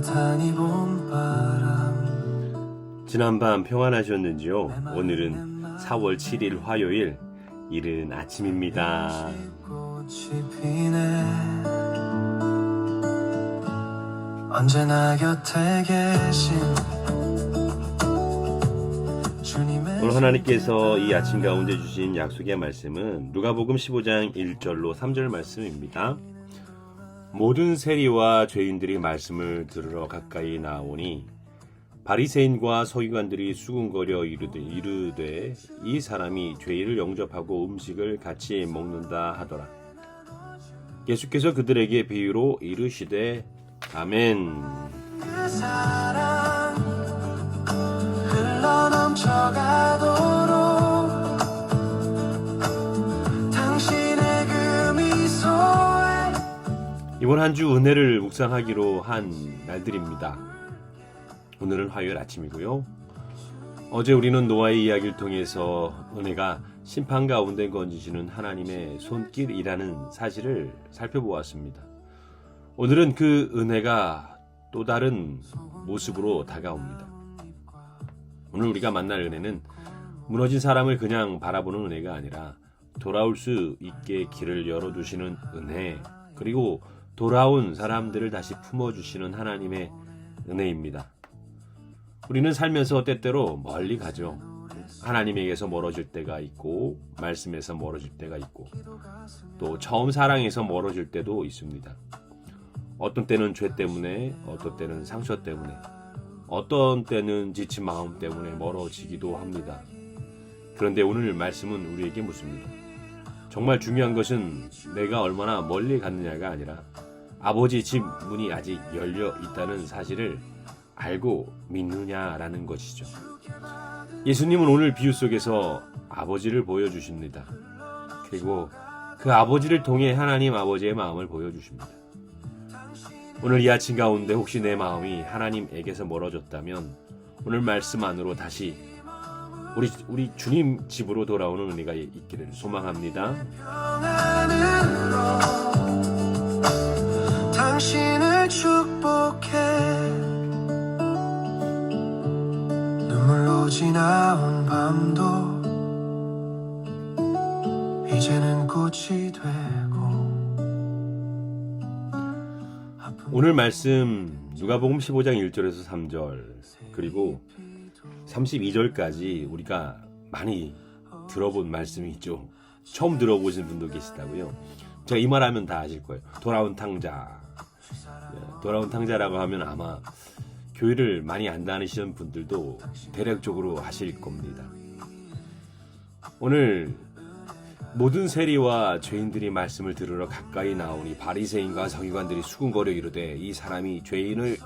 따뜻한 봄바람. 지난밤 평안하셨는지요? 오늘은 4월 7일 화요일 이른 아침입니다. 꽃이 피네. 언제나 곁에 계신 주님의 오늘 하나님께서 이 아침 가운데 주신 약속의 말씀은 누가복음 15장 1절로 3절 말씀입니다. 모든 세리와 죄인들이 말씀을 들으러 가까이 나오니 바리새인과 서기관들이 수군거려 이르되 이 사람이 죄인을 영접하고 음식을 같이 먹는다 하더라. 예수께서 그들에게 비유로 이르시되 아멘. 그 사랑 흘러넘쳐가도록 당신의 그 미소에. 이번 한 주 은혜를 묵상하기로 한 날들입니다. 오늘은 화요일 아침이고요. 어제 우리는 노아의 이야기를 통해서 은혜가 심판 가운데 건지시는 하나님의 손길이라는 사실을 살펴보았습니다. 오늘은 그 은혜가 또 다른 모습으로 다가옵니다. 오늘 우리가 만날 은혜는 무너진 사람을 그냥 바라보는 은혜가 아니라 돌아올 수 있게 길을 열어두시는 은혜, 그리고 돌아온 사람들을 다시 품어주시는 하나님의 은혜입니다. 우리는 살면서 때때로 멀리 가죠. 하나님에게서 멀어질 때가 있고 말씀에서 멀어질 때가 있고 또 처음 사랑해서 멀어질 때도 있습니다. 어떤 때는 죄 때문에, 어떤 때는 상처 때문에, 어떤 때는 지친 마음 때문에 멀어지기도 합니다. 그런데 오늘 말씀은 우리에게 묻습니다. 정말 중요한 것은 내가 얼마나 멀리 갔느냐가 아니라 아버지 집 문이 아직 열려 있다는 사실을 알고 믿느냐라는 것이죠. 예수님은 오늘 비유 속에서 아버지를 보여주십니다. 그리고 그 아버지를 통해 하나님 아버지의 마음을 보여주십니다. 오늘 이 아침 가운데 혹시 내 마음이 하나님에게서 멀어졌다면 오늘 말씀 안으로 다시 우리 주님 집으로 돌아오는 은혜가 있기를 소망합니다. 평안으로 당신을 축복해. 눈물로 지나온 밤도 이제는 꽃이 되고. 오늘 말씀 누가복음 15장 1절에서 3절 그리고 32절까지 우리가 많이 들어본 말씀이 있죠. 처음 들어보신 분도 계시다고요. 제가 이 말하면 다 아실 거예요. 돌아온 탕자. 돌아온 탕자라고 하면 아마 교회를 많이 안 다니시는 분들도 대략적으로 아실 겁니다. 오늘 모든 세리와 죄인들이 말씀을 들으러 가까이 나오니 바리새인과 서기관들이 수군거려 이르되 이 사람이 죄인을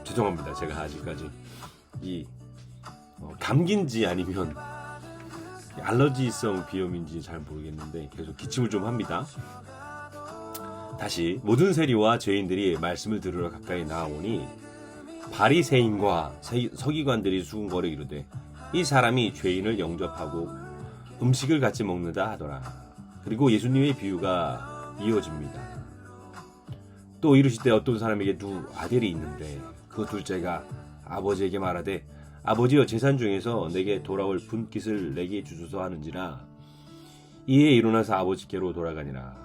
죄송합니다. 제가 아직까지 이 감기인지 아니면 알러지성 비염인지 잘 모르겠는데 계속 기침을 좀 합니다. 다시 모든 세리와 죄인들이 말씀을 들으러 가까이 나오니 바리새인과 서기관들이 수군거려 이르되 이 사람이 죄인을 영접하고 음식을 같이 먹는다 하더라. 그리고 예수님의 비유가 이어집니다. 또 이르시되 어떤 사람에게 두 아들이 있는데 그 둘째가 아버지에게 말하되 아버지여 재산 중에서 내게 돌아올 분깃을 내게 주소서 하는지라. 이에 일어나서 아버지께로 돌아가니라.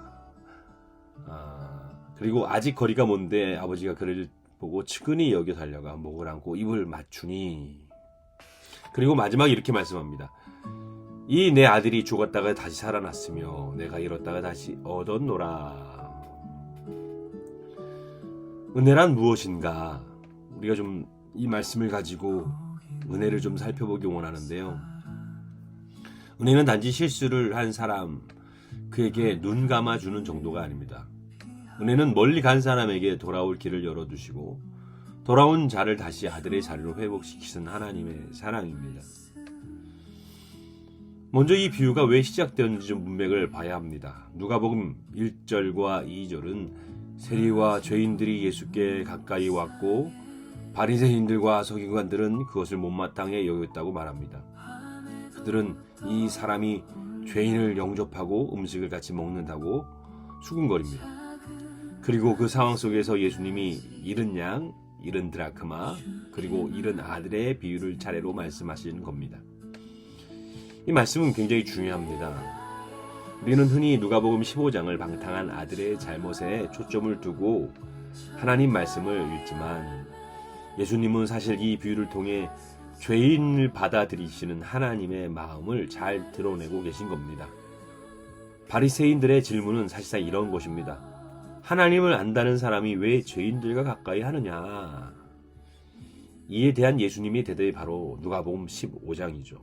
그리고 아직 거리가 먼데 아버지가 그를 보고 측은히 여겨 달려가 목을 안고 입을 맞추니. 그리고 마지막에 이렇게 말씀합니다. 이 내 아들이 죽었다가 다시 살아났으며 내가 잃었다가 다시 얻었노라. 은혜란 무엇인가? 우리가 좀 이 말씀을 가지고 은혜를 좀 살펴보기 원하는데요. 은혜는 단지 실수를 한 사람, 그에게 눈 감아주는 정도가 아닙니다. 은혜는 멀리 간 사람에게 돌아올 길을 열어두시고 돌아온 자를 다시 아들의 자리로 회복시키는 하나님의 사랑입니다. 먼저 이 비유가 왜 시작되었는지 좀 문맥을 봐야 합니다. 누가복음 1절과 2절은 세리와 죄인들이 예수께 가까이 왔고 바리새인들과 서기관들은 그것을 못마땅해 여겼다고 말합니다. 그들은 이 사람이 죄인을 영접하고 음식을 같이 먹는다고 수군거립니다. 그리고 그 상황 속에서 예수님이 잃은 양, 잃은 드라크마, 그리고 잃은 아들의 비유를 차례로 말씀하시는 겁니다. 이 말씀은 굉장히 중요합니다. 우리는 흔히 누가복음 15장을 방탕한 아들의 잘못에 초점을 두고 하나님 말씀을 읽지만 예수님은 사실 이 비유를 통해 죄인을 받아들이시는 하나님의 마음을 잘 드러내고 계신 겁니다. 바리새인들의 질문은 사실상 이런 것입니다. 하나님을 안다는 사람이 왜 죄인들과 가까이 하느냐? 이에 대한 예수님의 대답이 바로 누가복음 15장이죠.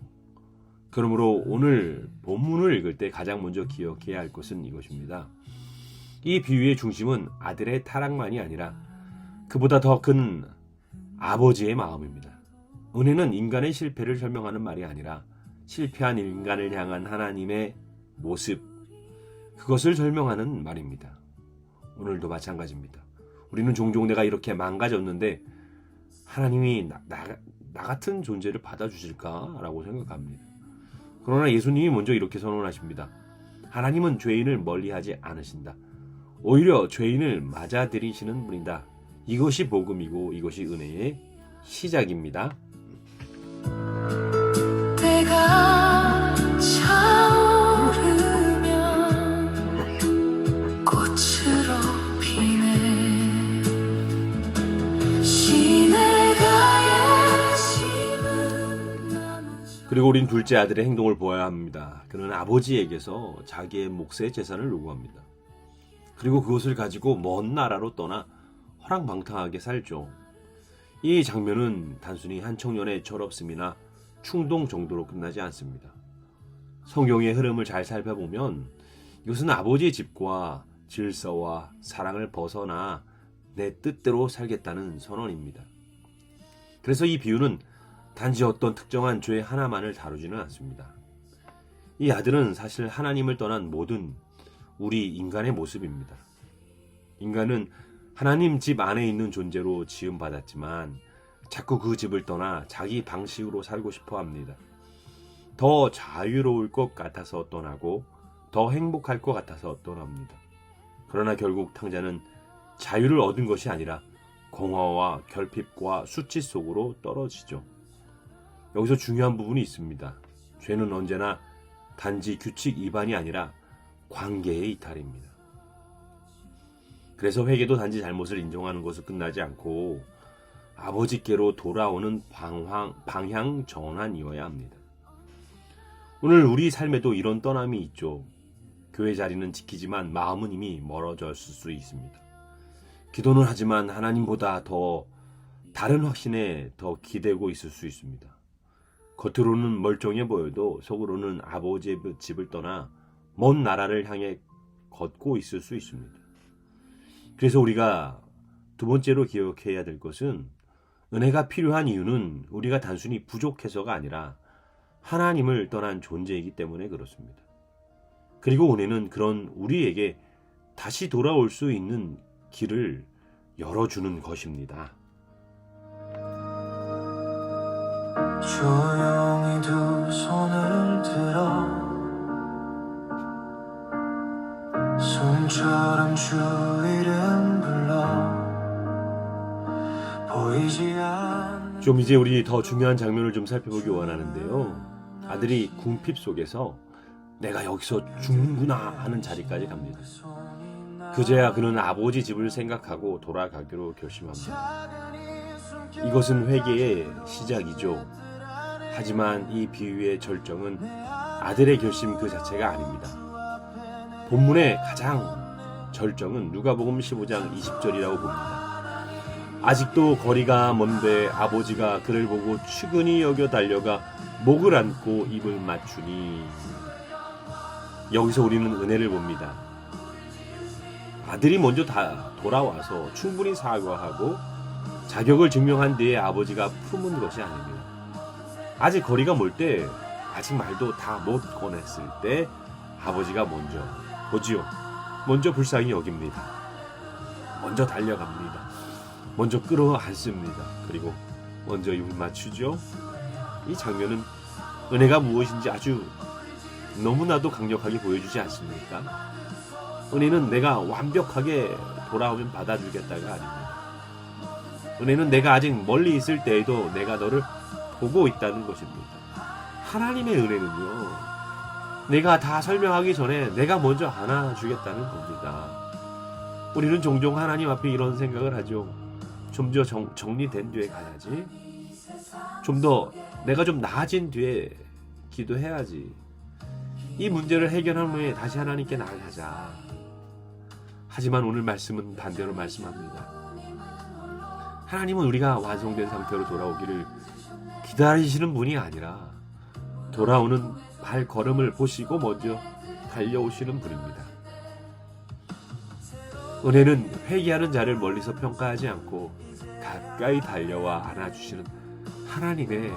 그러므로 오늘 본문을 읽을 때 가장 먼저 기억해야 할 것은 이것입니다. 이 비유의 중심은 아들의 타락만이 아니라 그보다 더 큰 아버지의 마음입니다. 은혜는 인간의 실패를 설명하는 말이 아니라 실패한 인간을 향한 하나님의 모습, 그것을 설명하는 말입니다. 오늘도 마찬가지입니다. 우리는 종종 내가 이렇게 망가졌는데 하나님이 나 같은 존재를 받아주실까라고 생각합니다. 그러나 예수님이 먼저 이렇게 선언하십니다. 하나님은 죄인을 멀리하지 않으신다. 오히려 죄인을 맞아들이시는 분이다. 이것이 복음이고 이것이 은혜의 시작입니다. 때가 차오르면 꽃으로 피네 시내가에 심은 나무. 그리고 우린 둘째 아들의 행동을 보아야 합니다. 그는 아버지에게서 자기의 몫의 재산을 요구합니다. 그리고 그것을 가지고 먼 나라로 떠나 허랑방탕하게 살죠. 이 장면은 단순히 한 청년의 철없음이나 충동 정도로 끝나지 않습니다. 성경의 흐름을 잘 살펴보면 이것은 아버지의 집과 질서와 사랑을 벗어나 내 뜻대로 살겠다는 선언입니다. 그래서 이 비유는 단지 어떤 특정한 죄 하나만을 다루지는 않습니다. 이 아들은 사실 하나님을 떠난 모든 우리 인간의 모습입니다. 인간은 하나님 집 안에 있는 존재로 지음받았지만 자꾸 그 집을 떠나 자기 방식으로 살고 싶어 합니다. 더 자유로울 것 같아서 떠나고 더 행복할 것 같아서 떠납니다. 그러나 결국 탕자는 자유를 얻은 것이 아니라 공허와 결핍과 수치 속으로 떨어지죠. 여기서 중요한 부분이 있습니다. 죄는 언제나 단지 규칙 위반이 아니라 관계의 이탈입니다. 그래서 회개도 단지 잘못을 인정하는 것으로 끝나지 않고 아버지께로 돌아오는 방향 전환이어야 합니다. 오늘 우리 삶에도 이런 떠남이 있죠. 교회 자리는 지키지만 마음은 이미 멀어졌을 수 있습니다. 기도는 하지만 하나님보다 더 다른 확신에 더 기대고 있을 수 있습니다. 겉으로는 멀쩡해 보여도 속으로는 아버지의 집을 떠나 먼 나라를 향해 걷고 있을 수 있습니다. 그래서 우리가 두 번째로 기억해야 될 것은 은혜가 필요한 이유는 우리가 단순히 부족해서가 아니라 하나님을 떠난 존재이기 때문에 그렇습니다. 그리고 은혜는 그런 우리에게 다시 돌아올 수 있는 길을 열어주는 것입니다. 조용히 두 손을 들어 손처럼 주 이름 불러 보이지 않는 좀 이제 우리 더 중요한 장면을 좀 살펴보기 원하는데요. 아들이 궁핍 속에서 내가 여기서 죽는구나 하는 자리까지 갑니다. 그제야 그는 아버지 집을 생각하고 돌아가기로 결심합니다. 이것은 회개의 시작이죠. 하지만 이 비유의 절정은 아들의 결심 그 자체가 아닙니다. 본문의 가장 절정은 누가복음 15장 20절이라고 봅니다. 아직도 거리가 먼데 아버지가 그를 보고 측은히 여겨 달려가 목을 안고 입을 맞추니. 여기서 우리는 은혜를 봅니다. 아들이 먼저 돌아와서 충분히 사과하고 자격을 증명한 뒤에 아버지가 품은 것이 아닙니다. 아직 거리가 멀 때, 아직 말도 다 못 꺼냈을 때 아버지가 먼저 불쌍히 여깁니다. 먼저 달려갑니다. 먼저 끌어안습니다. 그리고 먼저 입을 맞추죠. 이 장면은 은혜가 무엇인지 아주 너무나도 강력하게 보여주지 않습니까? 은혜는 내가 완벽하게 돌아오면 받아주겠다가 아닙니다. 은혜는 내가 아직 멀리 있을 때에도 내가 너를 보고 있다는 것입니다. 하나님의 은혜는요, 내가 다 설명하기 전에 내가 먼저 안아주겠다는 겁니다. 우리는 종종 하나님 앞에 이런 생각을 하죠. 좀 더 정리된 뒤에 가야지. 좀 더 내가 좀 나아진 뒤에 기도해야지. 이 문제를 해결한 후에 다시 하나님께 나아가자. 하지만 오늘 말씀은 반대로 말씀합니다. 하나님은 우리가 완성된 상태로 돌아오기를 기다리시는 분이 아니라 돌아오는 발걸음을 보시고 먼저 달려오시는 분입니다. 은혜는 회개하는 자를 멀리서 평가하지 않고 가까이 달려와 안아주시는 하나님의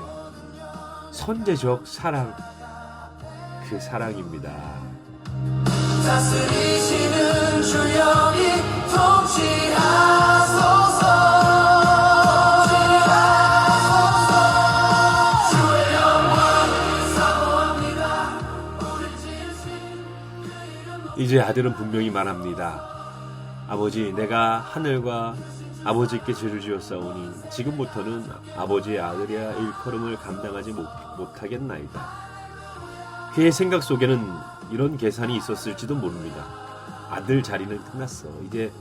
선제적 사랑, 그 사랑입니다. 다스리시는 주여이 통치하소서. 주의 영광 사모합니다. 우리 진심 이제 아들은 분명히 말합니다. 아버지, 내가 하늘과 아버지께 죄를 지었사오니 지금부터는 아버지의 아들이야 일컬음을 감당하지 못하겠나이다. 그의 생각 속에는 이런 계산이 있었을지도 모릅니다. 아들 자리는 끝났어. 이제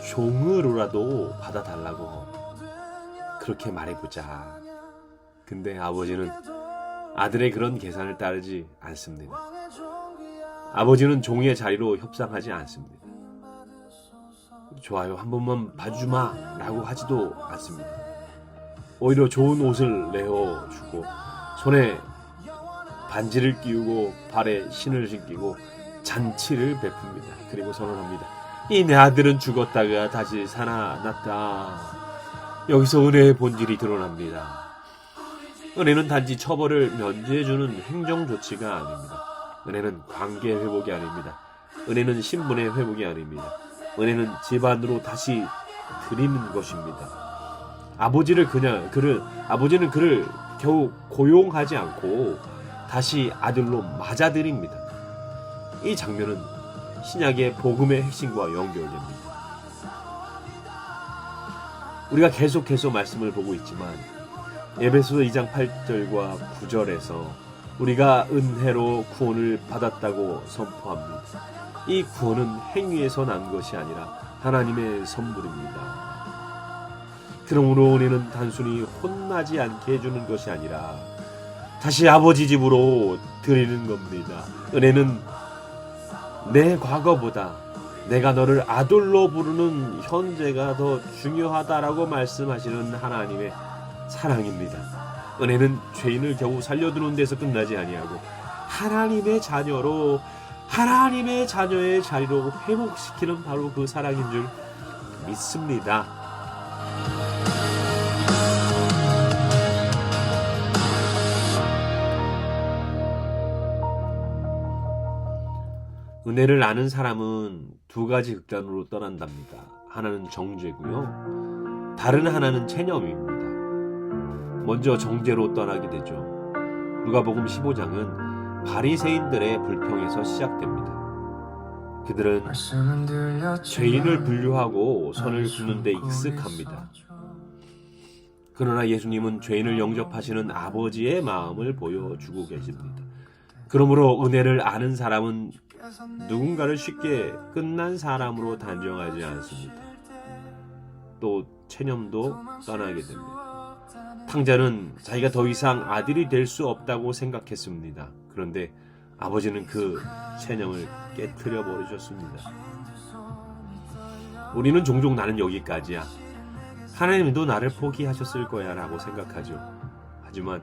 종으로라도 받아달라고 그렇게 말해보자. 근데 아버지는 아들의 그런 계산을 따르지 않습니다. 아버지는 종의 자리로 협상하지 않습니다. 좋아요, 한 번만 봐주마 라고 하지도 않습니다. 오히려 좋은 옷을 내어주고 손에 반지를 끼우고 발에 신을 신기고 잔치를 베풉니다. 그리고 선언합니다. 이 내 아들은 죽었다가 다시 살아났다. 여기서 은혜의 본질이 드러납니다. 은혜는 단지 처벌을 면제해주는 행정 조치가 아닙니다. 은혜는 관계 회복이 아닙니다. 은혜는 신분의 회복이 아닙니다. 은혜는 집안으로 다시 드리는 것입니다. 아버지는 그를 겨우 고용하지 않고 다시 아들로 맞아들입니다. 이 장면은 신약의 복음의 핵심과 연결됩니다. 우리가 계속해서 말씀을 보고 있지만 에베소서 2장 8절과 9절에서 우리가 은혜로 구원을 받았다고 선포합니다. 이 구원은 행위에서 난 것이 아니라 하나님의 선물입니다. 그러므로 은혜는 단순히 혼나지 않게 해주는 것이 아니라 다시 아버지 집으로 드리는 겁니다. 은혜는 내 과거보다 내가 너를 아들로 부르는 현재가 더 중요하다라고 말씀하시는 하나님의 사랑입니다. 은혜는 죄인을 겨우 살려두는 데서 끝나지 아니하고 하나님의 자녀로 하나님의 자녀의 자리로 회복시키는 바로 그 사랑인 줄 믿습니다. 은혜를 아는 사람은 두 가지 극단으로 떠난답니다. 하나는 정죄고요. 다른 하나는 체념입니다. 먼저 정죄로 떠나게 되죠. 누가복음 15장은 바리새인들의 불평에서 시작됩니다. 그들은 죄인을 분류하고 선을 긋는 데 익숙합니다. 그러나 예수님은 죄인을 영접하시는 아버지의 마음을 보여주고 계십니다. 그러므로 은혜를 아는 사람은 누군가를 쉽게 끝난 사람으로 단정하지 않습니다. 또 체념도 떠나게 됩니다. 탕자는 자기가 더 이상 아들이 될 수 없다고 생각했습니다. 그런데 아버지는 그 체념을 깨트려 버리셨습니다. 우리는 종종 나는 여기까지야. 하나님도 나를 포기하셨을 거야 라고 생각하죠. 하지만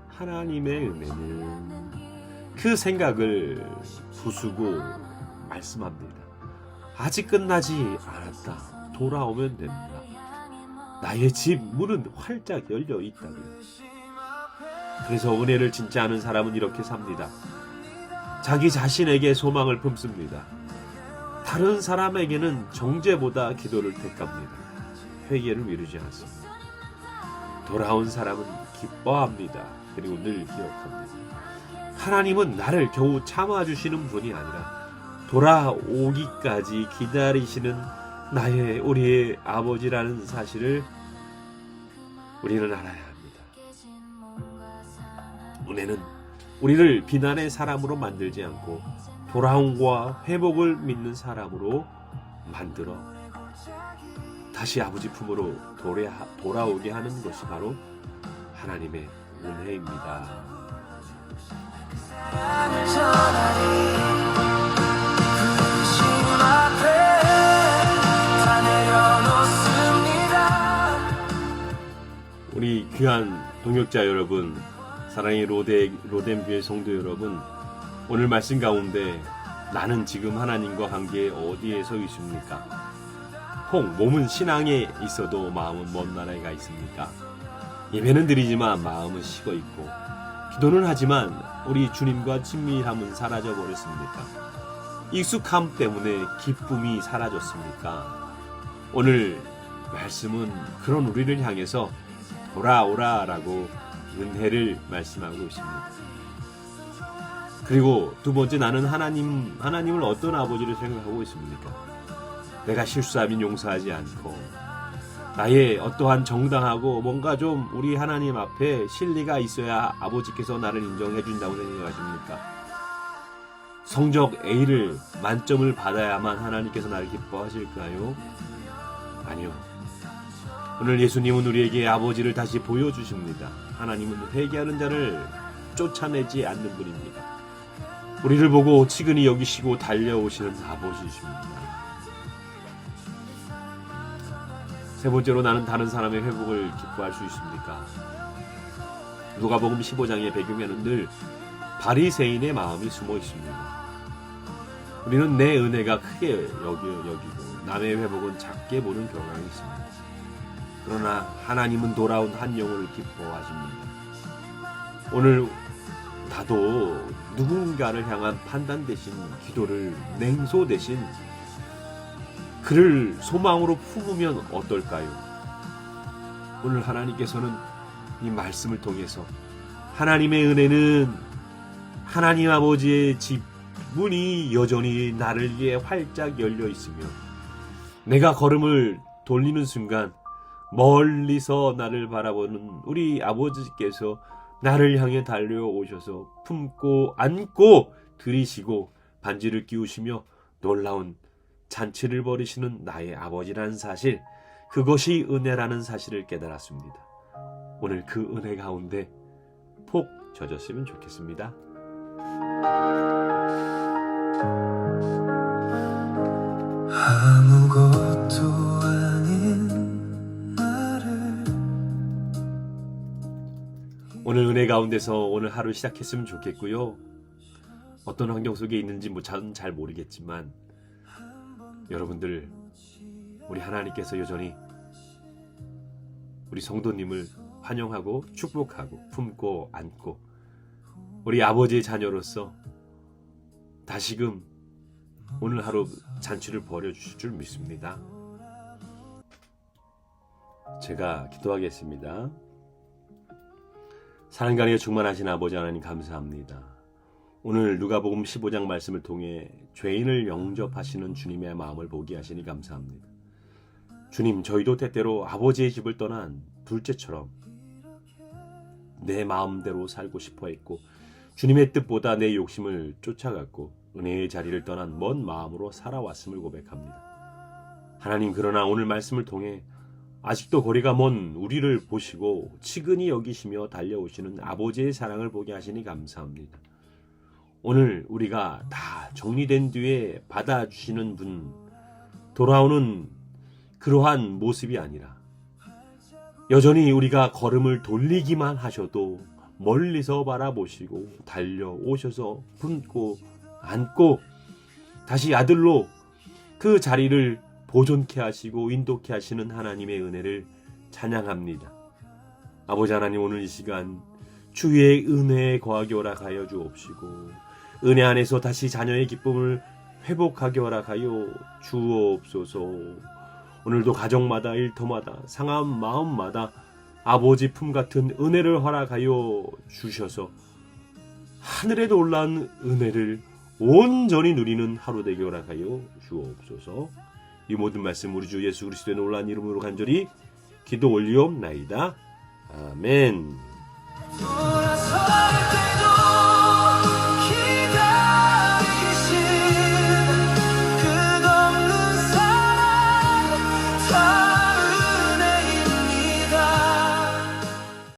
하나님의 은혜는 그 생각을 부수고 말씀합니다. 아직 끝나지 않았다. 돌아오면 된다. 나의 집 문은 활짝 열려 있다고요. 그래서 은혜를 진짜 아는 사람은 이렇게 삽니다. 자기 자신에게 소망을 품습니다. 다른 사람에게는 정죄보다 기도를 택합니다. 회개를 미루지 않습니다. 돌아온 사람은 기뻐합니다. 그리고 늘 기억합니다. 하나님은 나를 겨우 참아주시는 분이 아니라 돌아오기까지 기다리시는 우리의 아버지라는 사실을 우리는 알아야 합니다. 은혜는 우리를 비난의 사람으로 만들지 않고 돌아옴과 회복을 믿는 사람으로 만들어 다시 아버지 품으로 돌아오게 하는 것이 바로 하나님의 은혜입니다. 사랑을 전하니 부르심 앞에 다 내려놓습니다. 우리 귀한 동역자 여러분, 사랑의 로덴뷰의 성도 여러분, 오늘 말씀 가운데 나는 지금 하나님과 관계에 어디에 서 있습니까? 혹 몸은 신앙에 있어도 마음은 먼 나라에 가 있습니까? 예배는 드리지만 마음은 식어 있고 기도는 하지만 우리 주님과 친밀함은 사라져 버렸습니까? 익숙함 때문에 기쁨이 사라졌습니까? 오늘 말씀은 그런 우리를 향해서 돌아오라라고 은혜를 말씀하고 있습니다. 그리고 두 번째, 나는 하나님을 어떤 아버지를 생각하고 있습니까? 내가 실수하면 용서하지 않고 나의 어떠한 정당하고 뭔가 좀 우리 하나님 앞에 실리가 있어야 아버지께서 나를 인정해 준다고 생각하십니까? 성적 A를 만점을 받아야만 하나님께서 나를 기뻐하실까요? 아니요. 오늘 예수님은 우리에게 아버지를 다시 보여주십니다. 하나님은 회개하는 자를 쫓아내지 않는 분입니다. 우리를 보고 치근히 여기시고 달려오시는 아버지십니다. 세 번째로, 나는 다른 사람의 회복을 기뻐할 수 있습니까? 누가복음 15장의 배경에는 늘 바리새인의 마음이 숨어 있습니다. 우리는 내 은혜가 크게 여기고 남의 회복은 작게 보는 경향이 있습니다. 그러나 하나님은 돌아온 한 영혼을 기뻐하십니다. 오늘 나도 누군가를 향한 판단 대신 기도를, 냉소 대신 그를 소망으로 품으면 어떨까요? 오늘 하나님께서는 이 말씀을 통해서 하나님의 은혜는 하나님 아버지의 집 문이 여전히 나를 위해 활짝 열려 있으며 내가 걸음을 돌리는 순간 멀리서 나를 바라보는 우리 아버지께서 나를 향해 달려오셔서 품고 안고 들이시고 반지를 끼우시며 놀라운 잔치를 벌이시는 나의 아버지라는 사실, 그것이 은혜라는 사실을 깨달았습니다. 오늘 그 은혜 가운데 폭 젖었으면 좋겠습니다. 아무것도 아닌 나를 오늘 은혜 가운데서 오늘 하루 시작했으면 좋겠고요. 어떤 환경 속에 있는지 저는 잘 모르겠지만 여러분들, 우리 하나님께서 여전히 우리 성도님을 환영하고 축복하고 품고 안고 우리 아버지의 자녀로서 다시금 오늘 하루 잔치를 벌여주실 줄 믿습니다. 제가 기도하겠습니다. 사랑과 은혜에 충만하신 아버지 하나님, 감사합니다. 오늘 누가복음 15장 말씀을 통해 죄인을 영접하시는 주님의 마음을 보게 하시니 감사합니다. 주님, 저희도 때때로 아버지의 집을 떠난 둘째처럼 내 마음대로 살고 싶어 했고 주님의 뜻보다 내 욕심을 쫓아갔고 은혜의 자리를 떠난 먼 마음으로 살아왔음을 고백합니다. 하나님, 그러나 오늘 말씀을 통해 아직도 거리가 먼 우리를 보시고 치근히 여기시며 달려오시는 아버지의 사랑을 보게 하시니 감사합니다. 오늘 우리가 다 정리된 뒤에 받아주시는 분, 돌아오는 그러한 모습이 아니라 여전히 우리가 걸음을 돌리기만 하셔도 멀리서 바라보시고 달려오셔서 품고 안고 다시 아들로 그 자리를 보존케 하시고 인도케 하시는 하나님의 은혜를 찬양합니다. 아버지 하나님, 오늘 이 시간 주의 은혜에 거하게 허락하여 주옵시고 은혜 안에서 다시 자녀의 기쁨을 회복하게 허락하여 주옵소서. 오늘도 가정마다 일터마다 상한 마음마다 아버지 품 같은 은혜를 허락하여 주셔서 하늘에 놀라운 은혜를 온전히 누리는 하루 되게 허락하여 주옵소서. 이 모든 말씀 우리 주 예수 그리스도의 놀라운 이름으로 간절히 기도 올리옵나이다. 아멘.